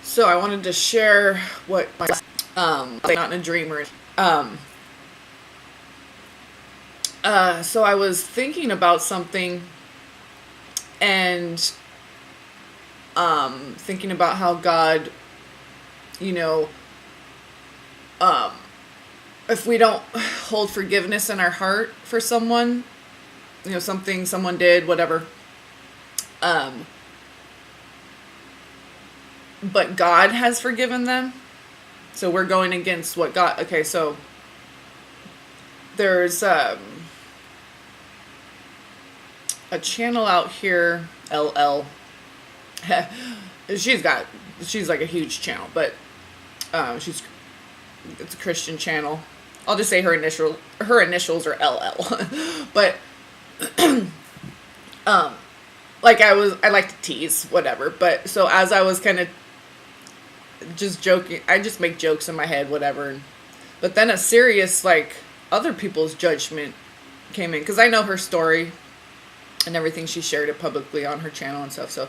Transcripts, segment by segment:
So I wanted to share what my not in a dream or um so I was thinking about something and thinking about how God, you know, um if we don't hold forgiveness in our heart for someone, something someone did, whatever, um but God has forgiven them. So we're going against what God. Okay, so there's a channel out here, LL. she's like a huge channel, but it's a Christian channel. I'll just say her initials are LL. But like I like to tease, whatever. But so as I was kind of just joking, I just make jokes in my head, whatever. But then a serious, like, other people's judgment came in, because I know her story and everything. She shared it publicly on her channel and stuff. So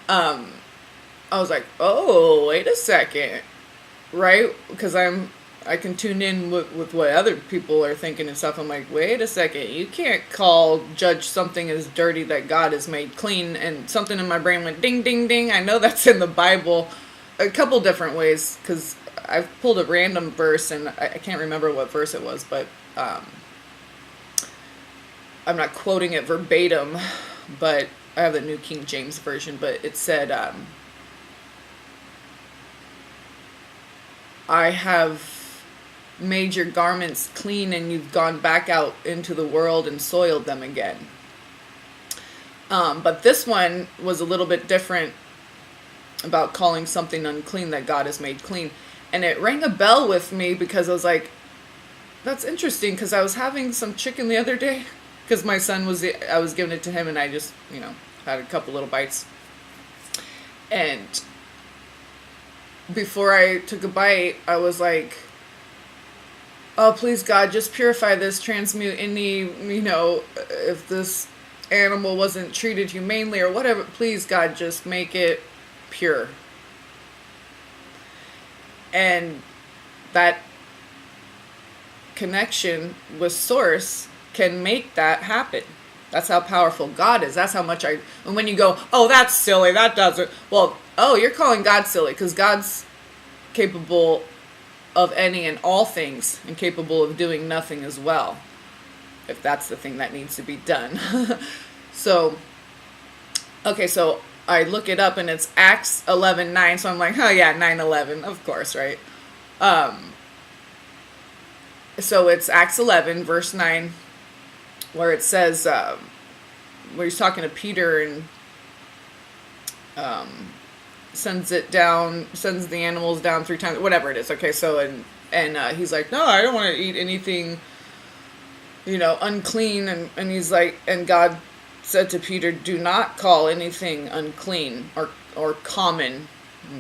I was like, oh, wait a second, right? Because I can tune in with what other people are thinking and stuff. I'm like, wait a second, you can't judge something as dirty that God has made clean. And something in my brain went ding, ding, ding. I know that's in the Bible a couple different ways, because I pulled a random verse and I can't remember what verse it was, but I'm not quoting it verbatim, but I have the New King James Version. But it said, I have made your garments clean and you've gone back out into the world and soiled them again. But this one was a little bit different, about calling something unclean that God has made clean. And it rang a bell with me, because I was like, that's interesting, because I was having some chicken the other day, because my son I was giving it to him, and I just, had a couple little bites. And before I took a bite, I was like, oh, please God, just purify this, transmute any, if this animal wasn't treated humanely or whatever, please God, just make it pure. And that connection with Source can make that happen. That's how powerful God is. That's how much and when you go, oh, that's silly, that doesn't, well, oh, you're calling God silly, because God's capable of any and all things, and capable of doing nothing as well, if that's the thing that needs to be done. So, okay, so I look it up and it's Acts 11:9. So I'm like, oh yeah, 9:11, of course, right? So it's Acts 11 verse 9, where it says, where he's talking to Peter, and sends the animals down 3 times, whatever it is. Okay, so and he's like, no, I don't want to eat anything, unclean, and he's like, and God said to Peter, do not call anything unclean or common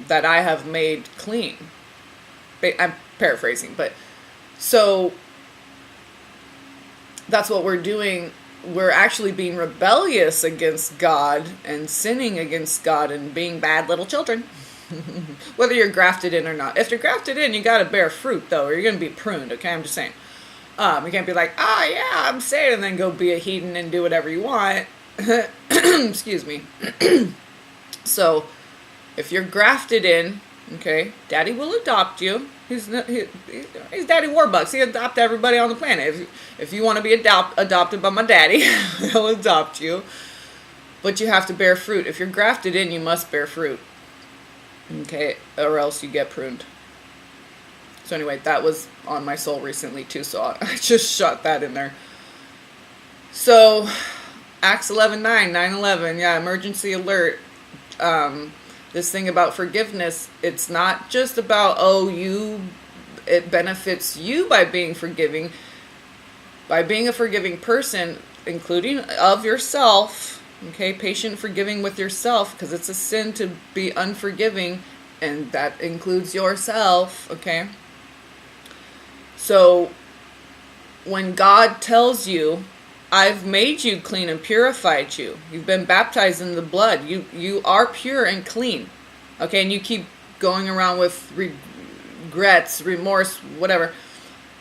that I have made clean. I'm paraphrasing, but so that's what we're doing. We're actually being rebellious against God and sinning against God and being bad little children. Whether you're grafted in or not. If you're grafted in, you got to bear fruit, though, or you're going to be pruned, okay? I'm just saying. You can't be like, yeah, I'm saved, and then go be a heathen and do whatever you want. Excuse me. So, if you're grafted in, okay, Daddy will adopt you. He's Daddy Warbucks. He adopt everybody on the planet. If you want to be adopted by my daddy, he'll adopt you. But you have to bear fruit. If you're grafted in, you must bear fruit. Okay, or else you get pruned. So anyway, that was on my soul recently too, so I just shot that in there. So, Acts 11:9, 9:11, yeah, emergency alert. This thing about forgiveness, it's not just about, it benefits you by being forgiving. By being a forgiving person, including of yourself, okay, patient forgiving with yourself, because it's a sin to be unforgiving, and that includes yourself, okay? So, when God tells you, I've made you clean and purified you. You've been baptized in the blood. You are pure and clean. Okay, and you keep going around with regrets, remorse, whatever.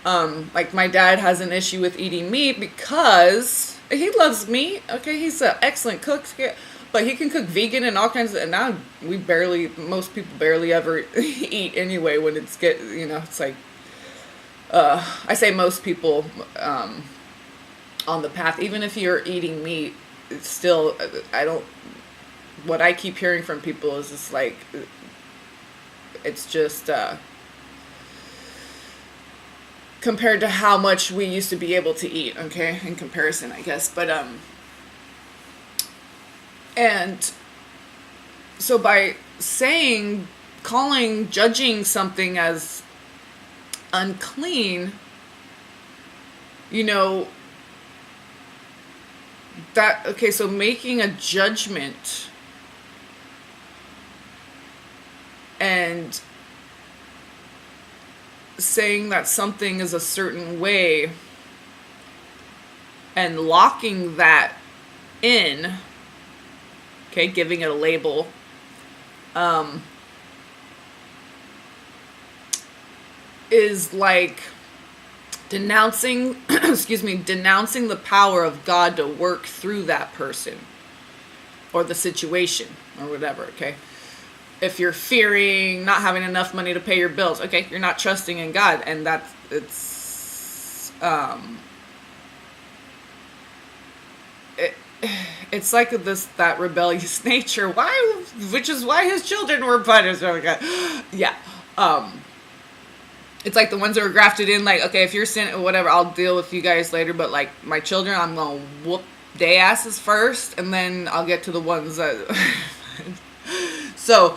Like my dad has an issue with eating meat because he loves meat. Okay, he's an excellent cook, but he can cook vegan and all kinds of. And now most people barely ever eat anyway. When it's like, I say most people on the path. Even if you're eating meat, it's still what I keep hearing from people is just like, it's just. Compared to how much we used to be able to eat, okay, in comparison, I guess. But, and so by judging something as unclean, so making a judgment and saying that something is a certain way and locking that in, okay, giving it a label, is like denouncing denouncing the power of God to work through that person or the situation or whatever, okay? If you're fearing not having enough money to pay your bills, okay, you're not trusting in God, and it's like that rebellious nature. Which is why his children were punished. Oh my God. Yeah. It's like the ones that were grafted in, like, okay, if you're sinning or whatever, I'll deal with you guys later, but like my children, I'm gonna whoop they asses first, and then I'll get to the ones that so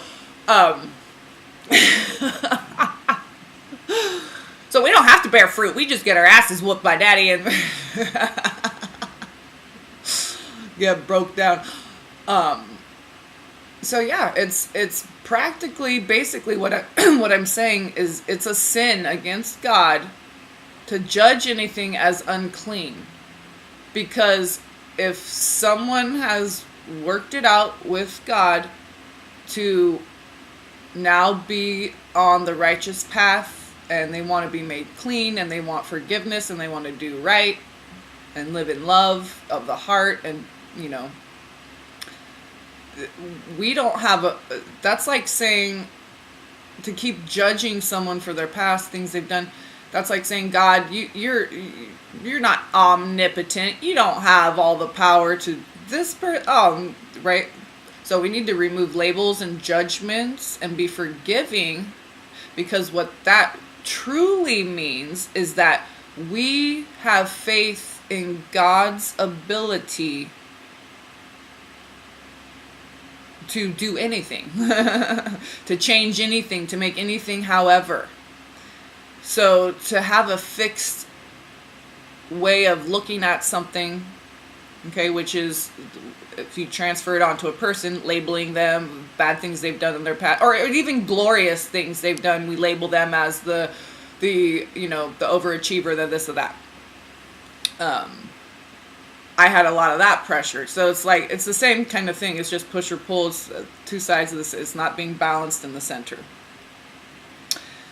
so we don't have to bear fruit. We just get our asses whooped by daddy and get broke down. So yeah, it's practically, basically what I'm saying is it's a sin against God to judge anything as unclean. Because if someone has worked it out with God to now be on the righteous path, and they want to be made clean, and they want forgiveness, and they want to do right and live in love of the heart, and we don't have that's like saying to keep judging someone for their past things they've done. That's like saying, God, you're not omnipotent. You don't have all the power to this right? So we need to remove labels and judgments and be forgiving, because what that truly means is that we have faith in God's ability to do anything, to change anything, to make anything however. So to have a fixed way of looking at something, okay, which is, if you transfer it onto a person, labeling them, bad things they've done in their past, or even glorious things they've done, we label them as the overachiever, the this or that. I had a lot of that pressure. So it's like, it's the same kind of thing. It's just push or pull. It's two sides of this. It's not being balanced in the center.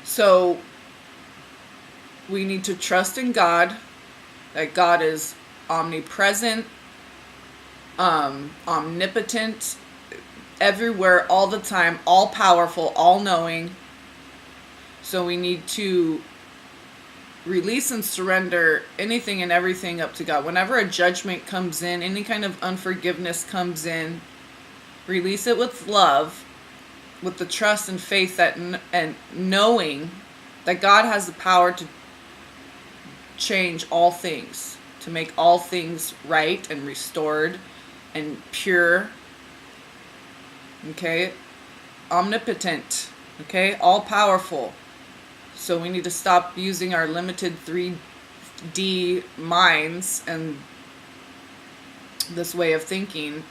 So we need to trust in God, that God is omnipresent, omnipotent, everywhere, all the time, all powerful, all knowing. So we need to release and surrender anything and everything up to God. Whenever a judgment comes in, any kind of unforgiveness comes in, release it with love, with the trust and faith and knowing that God has the power to change all things, to make all things right and restored and pure. Okay? Omnipotent. Okay? All powerful. So we need to stop using our limited 3D minds and this way of thinking.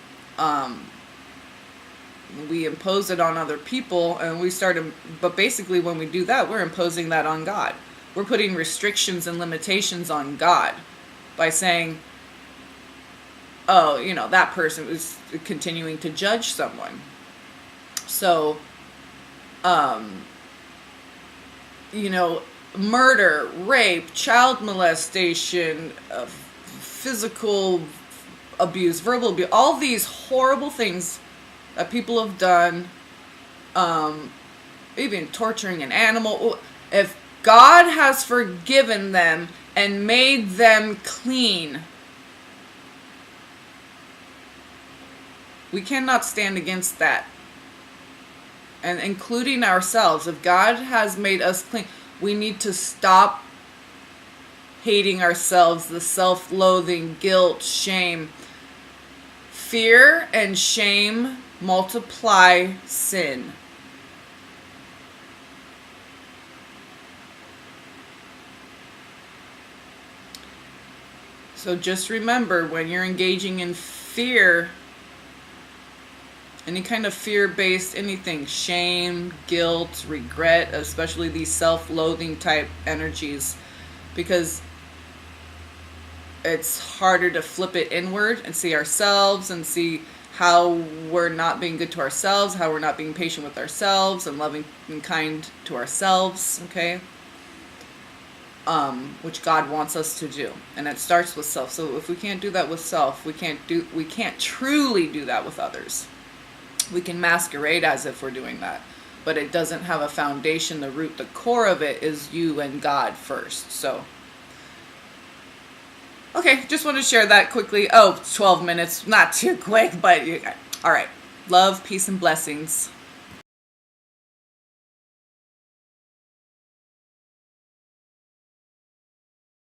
We impose it on other people, and but basically when we do that, we're imposing that on God. We're putting restrictions and limitations on God by saying, oh, that person is continuing to judge someone. So You know, murder, rape, child molestation, physical abuse, verbal abuse, all these horrible things that people have done, even torturing an animal. If God has forgiven them and made them clean, we cannot stand against that. And including ourselves, if God has made us clean, we need to stop hating ourselves, the self-loathing, guilt, shame. Fear and shame multiply sin. So just remember, when you're engaging in fear, any kind of fear-based anything, shame, guilt, regret, especially these self-loathing type energies, because it's harder to flip it inward and see ourselves and see how we're not being good to ourselves, how we're not being patient with ourselves and loving and kind to ourselves, okay? Which God wants us to do. And it starts with self. So if we can't do that with self, we can't truly do that with others. We can masquerade as if we're doing that, but it doesn't have a foundation. The root, the core of it is you and God first. So, okay, just want to share that quickly. Oh, 12 minutes, not too quick, but all right. Love, peace, and blessings.